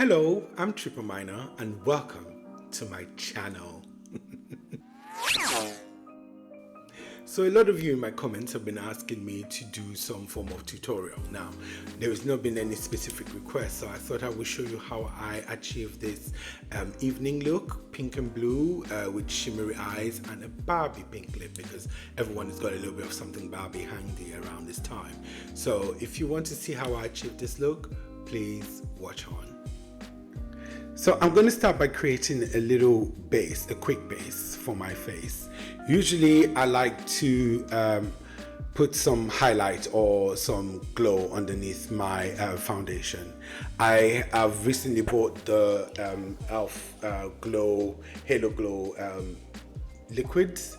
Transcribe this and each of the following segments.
Hello, I'm Triple Minor and welcome to my channel. So a lot of you in my comments have been asking me to do some form of tutorial. Now, there has not been any specific request, so I thought I would show you how I achieved this evening look, pink and blue with shimmery eyes and a Barbie pink lip, because everyone has got a little bit of something Barbie handy around this time. So if you want to see how I achieved this look, please watch on. So I'm going to start by creating a little base, a quick base for my face. Usually I like to put some highlight or some glow underneath my foundation. I have recently bought the e.l.f. Halo Glow liquids.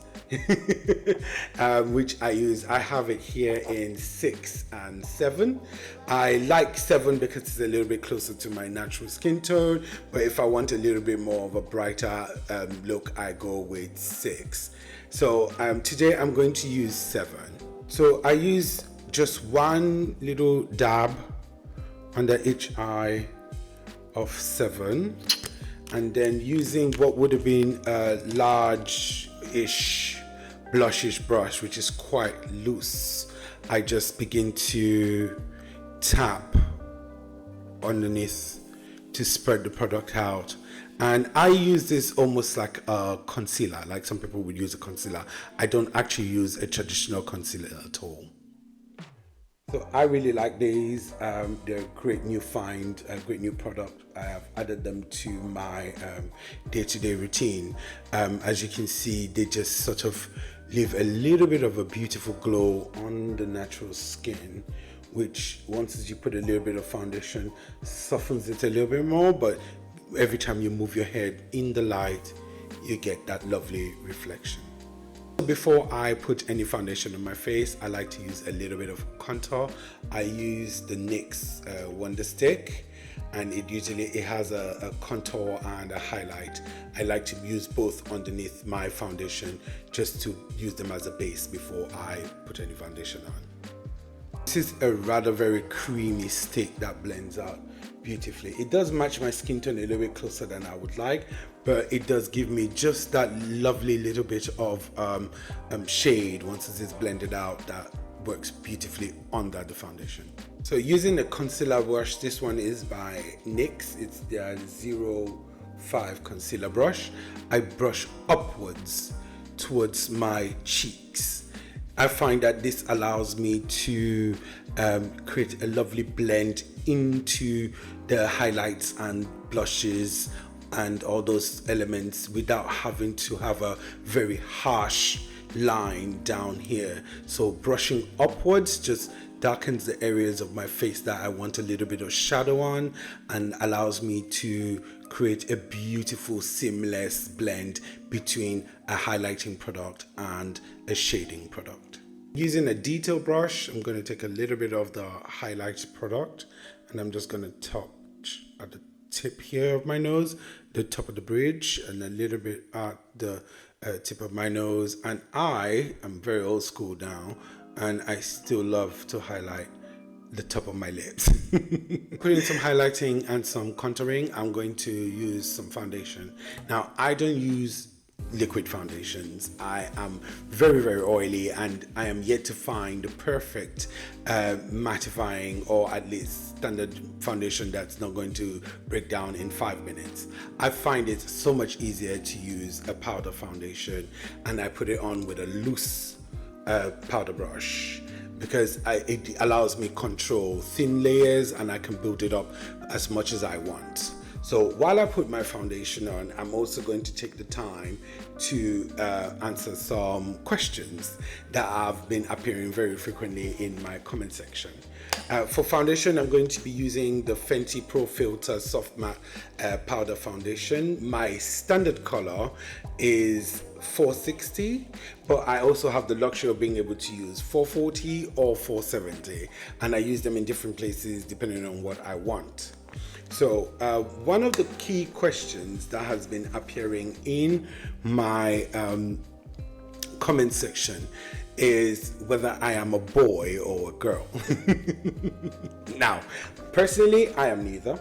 Which I use. I have it here in 6 and 7. I like 7 because it's a little bit closer to my natural skin tone, but if I want a little bit more of a brighter look, I go with 6. So today I'm going to use 7. So I use just one little dab under each eye of 7, and then using what would have been a large-ish blushish brush, which is quite loose, I just begin to tap underneath to spread the product out. And I use this almost like a concealer, like some people would use a concealer. I don't actually use a traditional concealer at all. So I really like these. They're a great new find, a great new product. I have added them to my day-to-day routine. As you can see, they just sort of leave a little bit of a beautiful glow on the natural skin, which once you put a little bit of foundation, softens it a little bit more, but every time you move your head in the light, you get that lovely reflection. Before I put any foundation on my face, I like to use a little bit of contour. I use the NYX Wonder Stick, and it has a contour and a highlight. I like to use both underneath my foundation just to use them as a base before I put any foundation on. This is a rather very creamy stick that blends out beautifully. It does match my skin tone a little bit closer than I would like, but it does give me just that lovely little bit of shade once it is blended out that works beautifully under the foundation. So using a concealer brush, this one is by NYX. It's their 05 concealer brush. I brush upwards towards my cheeks. I find that this allows me to create a lovely blend into the highlights and blushes and all those elements without having to have a very harsh line down here. So brushing upwards just darkens the areas of my face that I want a little bit of shadow on, and allows me to create a beautiful seamless blend between a highlighting product and a shading product. Using a detail brush, I'm going to take a little bit of the highlight product and I'm just going to touch at the tip here of my nose, the top of the bridge, and a little bit at the tip of my nose. And I am very old school now, and I still love to highlight the top of my lips. Putting some highlighting and some contouring, I'm going to use some foundation. Now, I don't use liquid foundations. I am very, very oily, and I am yet to find the perfect mattifying or at least standard foundation that's not going to break down in 5 minutes. I find it so much easier to use a powder foundation, and I put it on with a loose powder brush because it allows me control thin layers, and I can build it up as much as I want. So while I put my foundation on, I'm also going to take the time to answer some questions that have been appearing very frequently in my comment section. For foundation, I'm going to be using the Fenty Pro Filter Soft Matte Powder Foundation. My standard color is 460, but I also have the luxury of being able to use 440 or 470, and I use them in different places depending on what I want. So one of the key questions that has been appearing in my comment section is whether I am a boy or a girl. Now, personally, I am neither.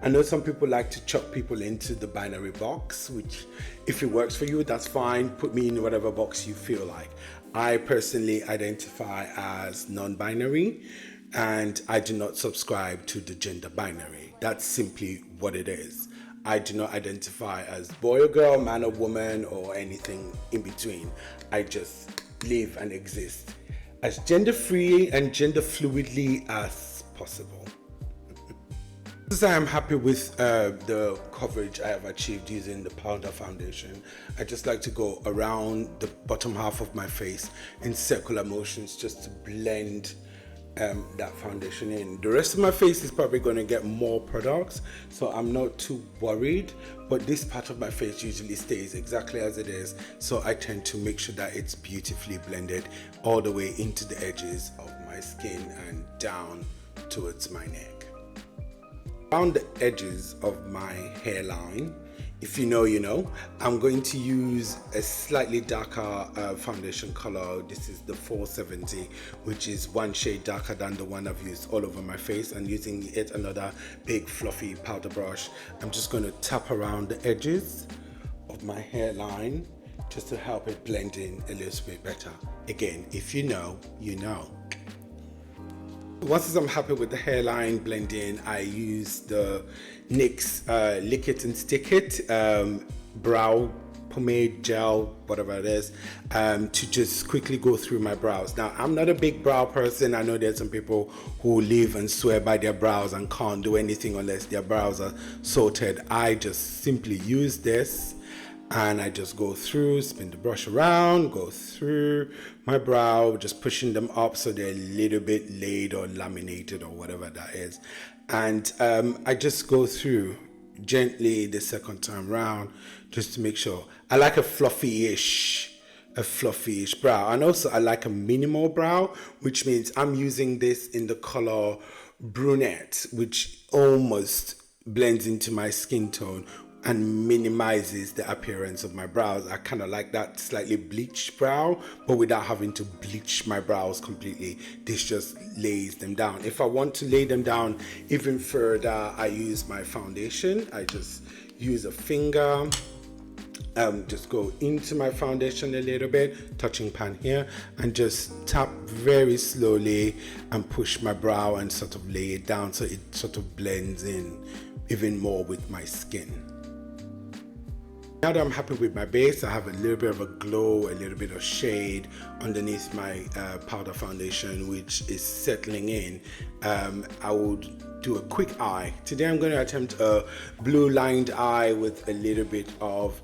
I know some people like to chuck people into the binary box, which if it works for you, that's fine. Put me in whatever box you feel like. I personally identify as non-binary, and I do not subscribe to the gender binary. That's simply what it is. I do not identify as boy or girl, man or woman, or anything in between. I just live and exist as gender free and gender fluidly as possible. Since I am happy with the coverage I have achieved using the powder foundation, I just like to go around the bottom half of my face in circular motions just to blend that foundation in. The rest of my face is probably going to get more products, so I'm not too worried, but this part of my face usually stays exactly as it is, so I tend to make sure that it's beautifully blended all the way into the edges of my skin and down towards my neck. Around the edges of my hairline, if you know, you know, I'm going to use a slightly darker foundation color. This is the 470, which is one shade darker than the one I've used all over my face, and using yet another big fluffy powder brush, I'm just going to tap around the edges of my hairline just to help it blend in a little bit better. Again, if you know, you know. Once I'm happy with the hairline blending, I use the NYX Lick It and Stick It brow pomade gel, whatever it is, to just quickly go through my brows. Now, I'm not a big brow person. I know there's some people who live and swear by their brows and can't do anything unless their brows are sorted. I just simply use this and I just go through, spin the brush around, go through my brow, just pushing them up so they're a little bit laid or laminated or whatever that is. And I just go through gently the second time round just to make sure. I like a fluffy-ish brow. And also I like a minimal brow, which means I'm using this in the color brunette, which almost blends into my skin tone and minimizes the appearance of my brows. I kind of like that slightly bleached brow, but without having to bleach my brows completely. This just lays them down. If I want to lay them down even further, I use my foundation. I just use a finger, just go into my foundation a little bit, touching pan here, and just tap very slowly and push my brow and sort of lay it down so it sort of blends in even more with my skin. Now that I'm happy with my base, I have a little bit of a glow, a little bit of shade underneath my powder foundation, which is settling in. I would do a quick eye. Today I'm going to attempt a blue lined eye with a little bit of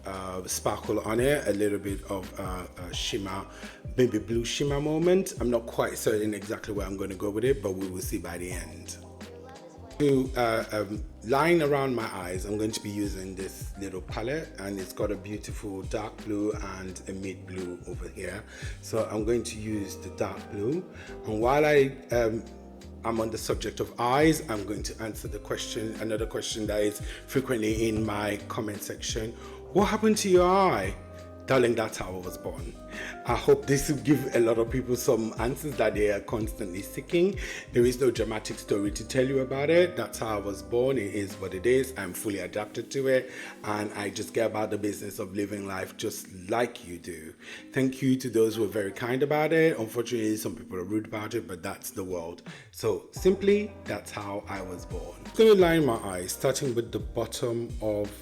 sparkle on it, a little bit of shimmer, maybe blue shimmer moment. I'm not quite certain exactly where I'm going to go with it, but we will see by the end. To line around my eyes, I'm going to be using this little palette, and it's got a beautiful dark blue and a mid blue over here. So I'm going to use the dark blue, and while I'm on the subject of eyes, I'm going to answer the question, another question that is frequently in my comment section. What happened to your eye? Darling, that's how I was born. I hope this will give a lot of people some answers that they are constantly seeking. There is no dramatic story to tell you about it. That's how I was born. It is what it is. I'm fully adapted to it, and I just get about the business of living life just like you do. Thank you to those who are very kind about it. Unfortunately, some people are rude about it, but that's the world. So simply, that's how I was born. I'm going to line my eyes, starting with the bottom of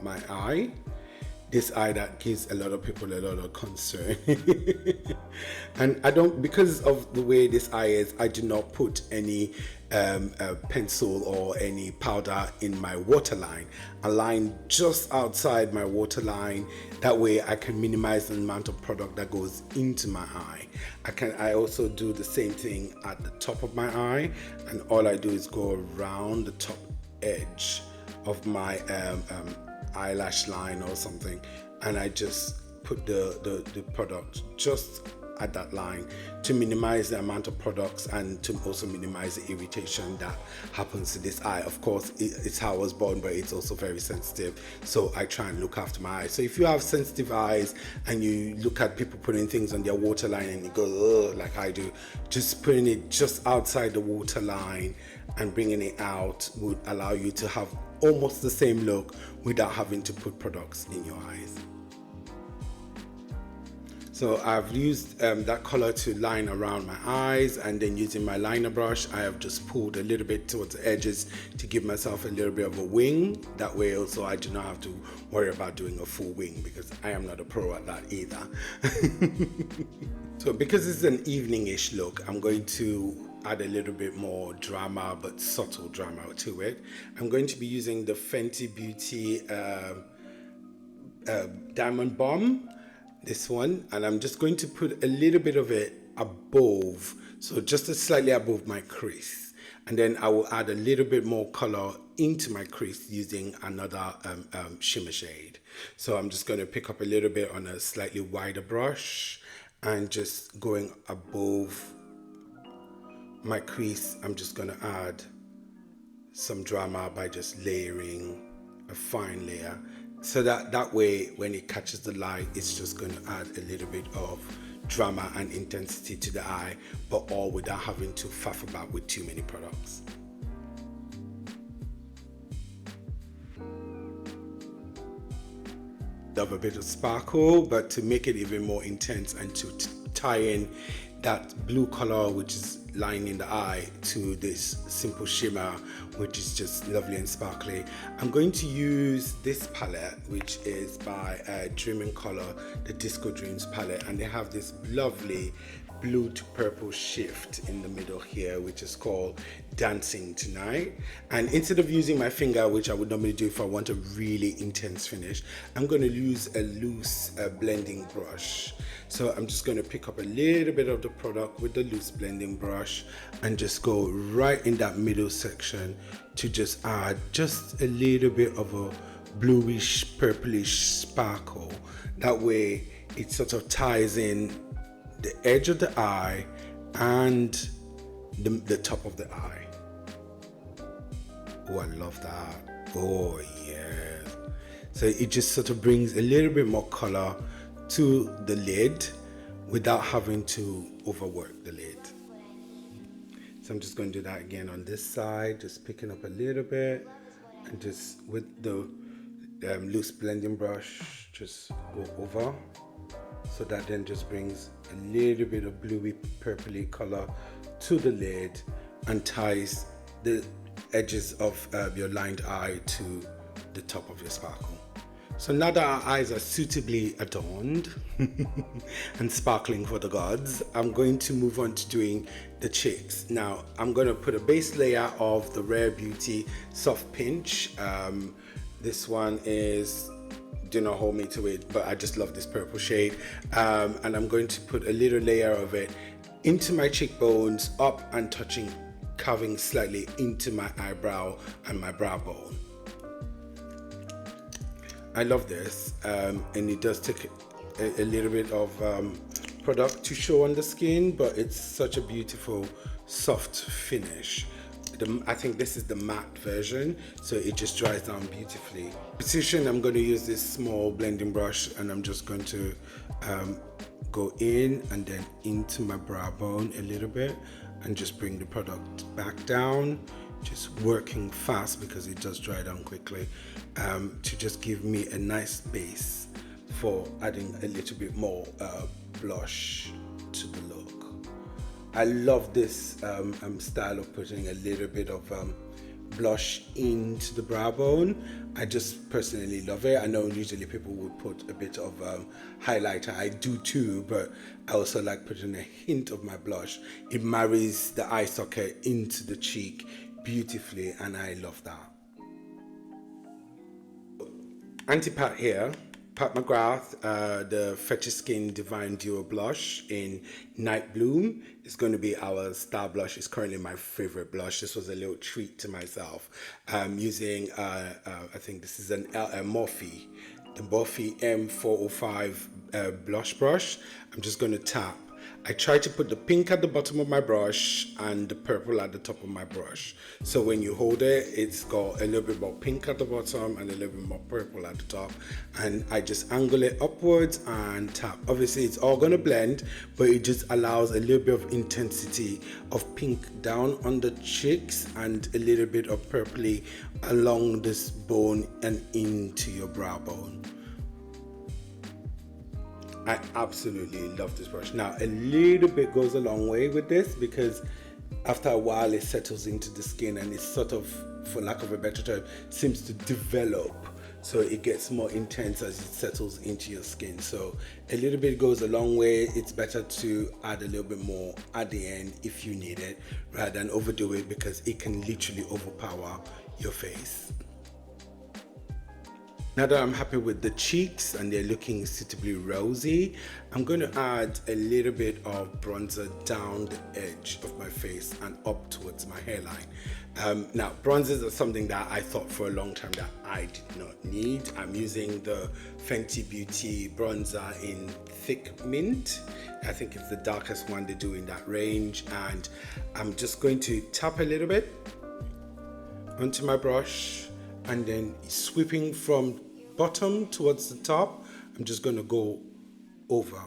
my eye. This eye that gives a lot of people a lot of concern. And I don't, because of the way this eye is, I do not put any pencil or any powder in my waterline. I line just outside my waterline. That way I can minimize the amount of product that goes into my eye. I also do the same thing at the top of my eye, and all I do is go around the top edge of my eyelash line or something, and I just put the product just at that line to minimize the amount of products and to also minimize the irritation that happens to this eye. Of course, it's how I was born, but it's also very sensitive, so I try and look after my eyes. So if you have sensitive eyes and you look at people putting things on their waterline and you go, ugh, like I do, just putting it just outside the waterline and bringing it out would allow you to have almost the same look without having to put products in your eyes. So I've used that color to line around my eyes, and then using my liner brush, I have just pulled a little bit towards the edges to give myself a little bit of a wing. That way also I do not have to worry about doing a full wing, because I am not a pro at that either. So because it's an evening-ish look, I'm going to add a little bit more drama, but subtle drama to it. I'm going to be using the Fenty Beauty Diamond Bomb, this one, and I'm just going to put a little bit of it above, so just slightly above my crease, and then I will add a little bit more color into my crease using another shimmer shade. So I'm just going to pick up a little bit on a slightly wider brush and just going above my crease. I'm just going to add some drama by just layering a fine layer, so that way when it catches the light, it's just going to add a little bit of drama and intensity to the eye, but all without having to faff about with too many products. Of a bit of sparkle, but to make it even more intense and to tie in that blue color which is lying in the eye to this simple shimmer, which is just lovely and sparkly. I'm going to use this palette, which is by Dream & Color, the Disco Dreams palette, and they have this lovely blue to purple shift in the middle here, which is called Dancing Tonight. And instead of using my finger, which I would normally do if I want a really intense finish, I'm going to use a loose blending brush. So I'm just going to pick up a little bit of the product with the loose blending brush and just go right in that middle section to just add just a little bit of a bluish purplish sparkle. That way it sort of ties in the edge of the eye and the top of the eye. Oh, I love that. Oh yeah. So it just sort of brings a little bit more color to the lid without having to overwork the lid. So I'm just going to do that again on this side, just picking up a little bit and just with the loose blending brush, just go over. So that then just brings a little bit of bluey purpley color to the lid and ties the edges of your lined eye to the top of your sparkle. So now that our eyes are suitably adorned and sparkling for the gods, I'm going to move on to doing the cheeks. Now I'm going to put a base layer of the Rare Beauty Soft Pinch. This one is, do not hold me to it, but I just love this purple shade. And I'm going to put a little layer of it into my cheekbones, up and touching, carving slightly into my eyebrow and my brow bone. I love this, and it does take a little bit of product to show on the skin, but it's such a beautiful soft finish. I think this is the matte version, so it just dries down beautifully. Precision, I'm going to use this small blending brush and I'm just going to go in and then into my brow bone a little bit and just bring the product back down, just working fast because it does dry down quickly, to just give me a nice base for adding a little bit more blush to the look. I love this style of putting a little bit of blush into the brow bone. I just personally love it. I know usually people would put a bit of highlighter. I do too, but I also like putting a hint of my blush. It marries the eye socket into the cheek beautifully, and I love that. Anti-pat here. Pat McGrath, the Fetch Skin Divine Duo Blush in Night Bloom is going to be our star blush. It's currently my favorite blush. This was a little treat to myself. Using, I think this is a Morphe, the Morphe M405 blush brush. I'm just going to tap I try to put the pink at the bottom of my brush and the purple at the top of my brush. So when you hold it, it's got a little bit more pink at the bottom and a little bit more purple at the top. And I just angle it upwards and tap. Obviously it's all gonna blend, but it just allows a little bit of intensity of pink down on the cheeks and a little bit of purpley along this bone and into your brow bone. I absolutely love this brush. Now, a little bit goes a long way with this because after a while it settles into the skin and it's sort of, for lack of a better term, seems to develop. So it gets more intense as it settles into your skin. So a little bit goes a long way. It's better to add a little bit more at the end if you need it, rather than overdo it, because it can literally overpower your face. Now that I'm happy with the cheeks and they're looking suitably rosy, I'm going to add a little bit of bronzer down the edge of my face and up towards my hairline. Now, bronzers are something that I thought for a long time that I did not need. I'm using the Fenty Beauty bronzer in Thick Mint. I think it's the darkest one they do in that range. And I'm just going to tap a little bit onto my brush, and then sweeping from bottom towards the top, I'm just going to go over.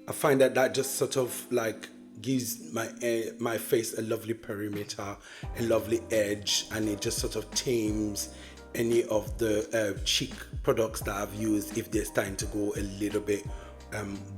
I find that that just sort of like gives my face a lovely perimeter, a lovely edge, and it just sort of tames any of the cheek products that I've used if they're starting to go a little bit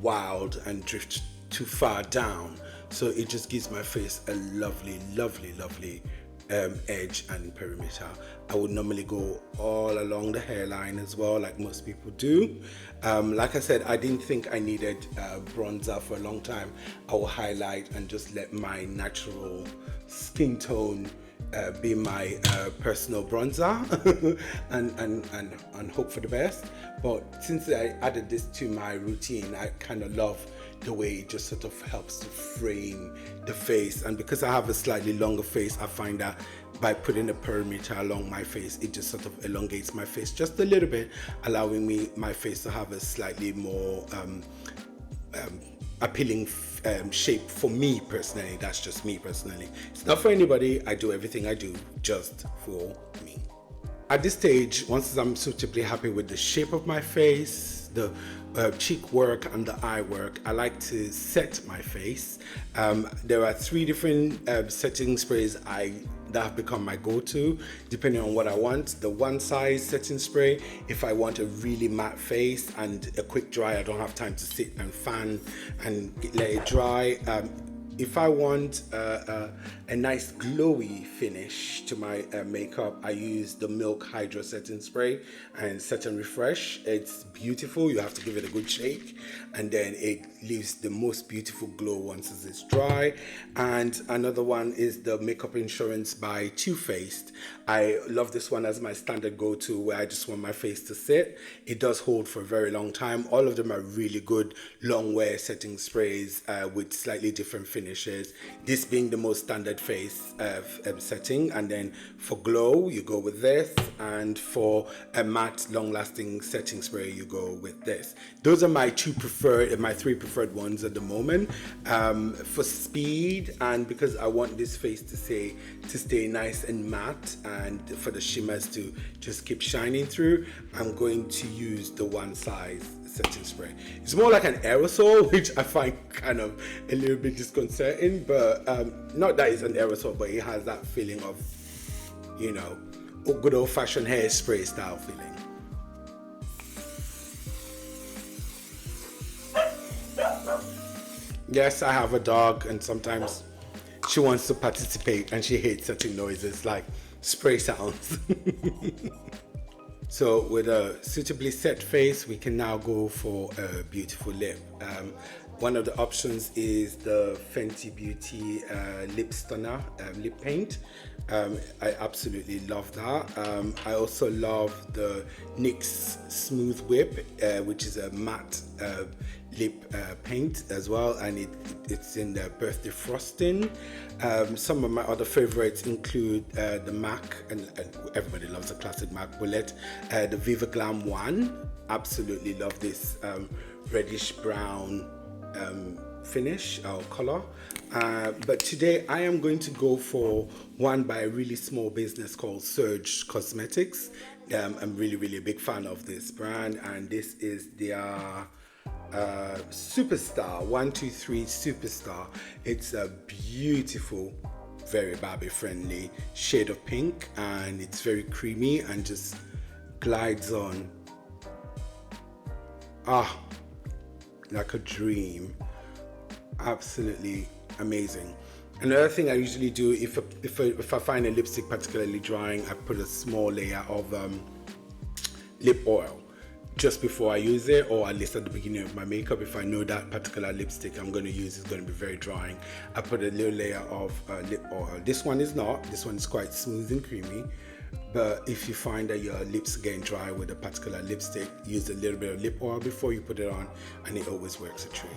wild and drift too far down. So it just gives my face a lovely, lovely, lovely edge and perimeter. I would normally go all along the hairline as well, like most people do. Like I said, I didn't think I needed bronzer for a long time. I will highlight and just let my natural skin tone be my personal bronzer and hope for the best. But since I added this to my routine, I kind of love the way it just sort of helps to frame the face. And because I have a slightly longer face, I find that by putting a perimeter along my face, it just sort of elongates my face just a little bit, allowing my face to have a slightly more appealing shape for me personally. That's just me personally. It's not for anybody. I do everything I do just for me. At this stage, once I'm suitably happy with the shape of my face, the cheek work and the eye work, I like to set my face. There are 3 different setting sprays that have become my go-to depending on what I want. The one size setting spray if I want a really matte face and a quick dry, I don't have time to sit and fan and let it dry. If I want a nice glowy finish to my makeup, I use the Milk Hydro Setting Spray and Set and Refresh. It's beautiful. You have to give it a good shake, and then it leaves the most beautiful glow once it's dry. And another one is the Makeup Insurance by Too Faced. I love this one as my standard go-to, where I just want my face to sit. It does hold for a very long time. All of them are really good long wear setting sprays with slightly different finishes. This being the most standard face setting, and then for glow you go with this, and for a matte long-lasting setting spray you go with this. Those are my 3 preferred ones at the moment. For speed, and because I want this face to stay nice and matte, and for the shimmers to just keep shining through, I'm going to use the one size setting spray. It's more like an aerosol, which I find kind of a little bit disconcerting, but not that it's an aerosol, but it has that feeling of, you know, good old-fashioned hairspray style feeling. Yes, I have a dog, and sometimes she wants to participate and she hates certain noises like spray sounds. So with a suitably set face, we can now go for a beautiful lip. One of the options is the Fenty Beauty Lip Stunner lip paint. I absolutely love that. I also love the NYX Smooth Whip, which is a matte lip paint as well, and it's in the birthday frosting. Some of my other favorites include the MAC, and everybody loves a classic MAC bullet, the Viva Glam 1. Absolutely love this reddish brown finish or color. But today I am going to go for one by a really small business called Surge Cosmetics. I'm really a big fan of this brand, and this is their Superstar 123 Superstar. It's a beautiful, very Barbie friendly shade of pink, and it's very creamy and just glides on like a dream. Absolutely amazing. Another thing I usually do, if I find a lipstick particularly drying, I put a small layer of lip oil just before I use it, or at least at the beginning of my makeup. If I know that particular lipstick I'm going to use is going to be very drying, I put a little layer of lip oil. This one is not. This one is quite smooth and creamy. But if you find that your lips are getting dry with a particular lipstick, use a little bit of lip oil before you put it on, and it always works a treat.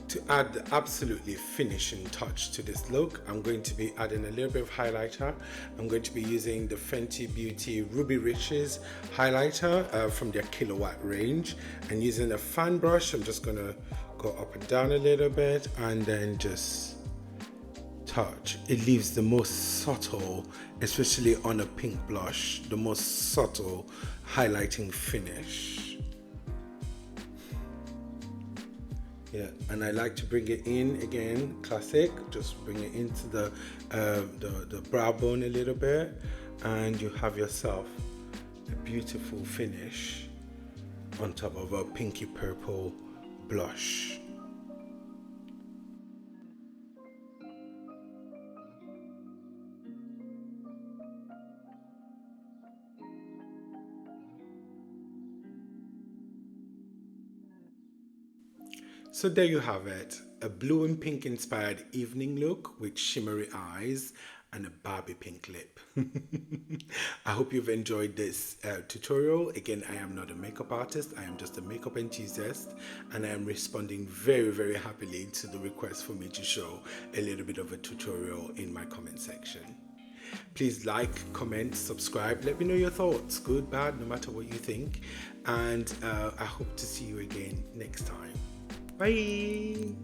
To add the absolutely finishing touch to this look, I'm going to be adding a little bit of highlighter. I'm going to be using the Fenty Beauty Ruby Riches highlighter from their Kilowatt range, and using a fan brush, I'm just going to go up and down a little bit and then just touch. It leaves the most subtle, especially on a pink blush, the most subtle highlighting finish. Yeah, and I like to bring it in again, classic. Just bring it into the brow bone a little bit, and you have yourself a beautiful finish on top of a pinky purple blush. So there you have it, a blue and pink inspired evening look with shimmery eyes and a Barbie pink lip. I hope you've enjoyed this tutorial. Again, I am not a makeup artist, I am just a makeup enthusiast, and I am responding very happily to the request for me to show a little bit of a tutorial in my comment section. Please like, comment, subscribe, let me know your thoughts, good, bad, no matter what you think, and I hope to see you again next time. Bye.